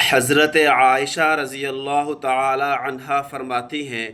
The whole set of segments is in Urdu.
حضرت عائشہ رضی اللہ تعالی عنہا فرماتی ہیں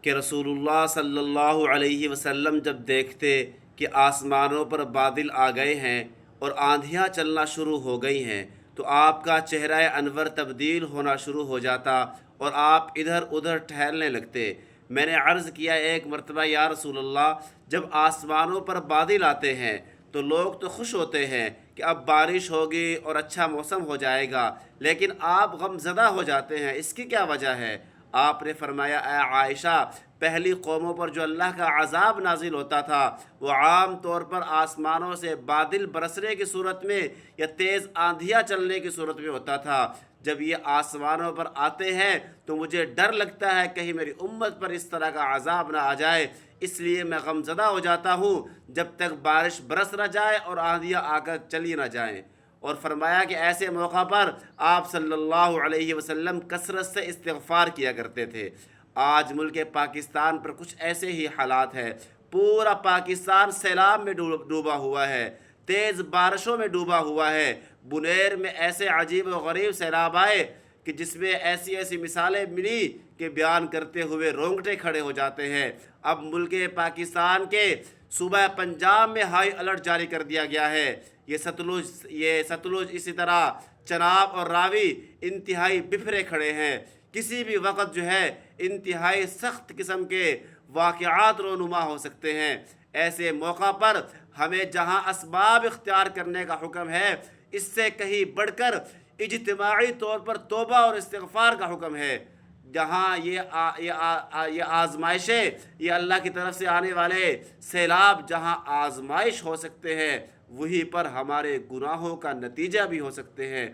کہ رسول اللہ صلی اللہ علیہ وسلم جب دیکھتے کہ آسمانوں پر بادل آ گئے ہیں اور آندھیاں چلنا شروع ہو گئی ہیں تو آپ کا چہرہ انور تبدیل ہونا شروع ہو جاتا اور آپ ادھر ادھر ٹہلنے لگتے۔ میں نے عرض کیا ایک مرتبہ یا رسول اللہ، جب آسمانوں پر بادل آتے ہیں تو لوگ تو خوش ہوتے ہیں کہ اب بارش ہوگی اور اچھا موسم ہو جائے گا، لیکن آپ غم زدہ ہو جاتے ہیں، اس کی کیا وجہ ہے؟ آپ نے فرمایا اے عائشہ، پہلی قوموں پر جو اللہ کا عذاب نازل ہوتا تھا وہ عام طور پر آسمانوں سے بادل برسنے کی صورت میں یا تیز آندھیاں چلنے کی صورت میں ہوتا تھا۔ جب یہ آسمانوں پر آتے ہیں تو مجھے ڈر لگتا ہے کہیں میری امت پر اس طرح کا عذاب نہ آ جائے، اس لیے میں غم زدہ ہو جاتا ہوں جب تک بارش برس نہ جائے اور آندھیاں آ کر چلی نہ جائیں۔ اور فرمایا کہ ایسے موقع پر آپ صلی اللہ علیہ وسلم کثرت سے استغفار کیا کرتے تھے۔ آج ملک پاکستان پر کچھ ایسے ہی حالات ہیں، پورا پاکستان سیلاب میں ڈوبا ہوا ہے، تیز بارشوں میں ڈوبا ہوا ہے۔ بنیر میں ایسے عجیب و غریب سیلاب آئے کہ جس میں ایسی ایسی مثالیں ملی کہ بیان کرتے ہوئے رونگٹے کھڑے ہو جاتے ہیں۔ اب ملک پاکستان کے صوبہ پنجاب میں ہائی الرٹ جاری کر دیا گیا ہے۔ یہ ستلج اسی طرح چناب اور راوی انتہائی بفرے کھڑے ہیں، کسی بھی وقت جو ہے انتہائی سخت قسم کے واقعات رونما ہو سکتے ہیں۔ ایسے موقع پر ہمیں جہاں اسباب اختیار کرنے کا حکم ہے، اس سے کہیں بڑھ کر اجتماعی طور پر توبہ اور استغفار کا حکم ہے۔ جہاں یہ آزمائشیں، یہ اللہ کی طرف سے آنے والے سیلاب جہاں آزمائش ہو سکتے ہیں، وہیں پر ہمارے گناہوں کا نتیجہ بھی ہو سکتے ہیں۔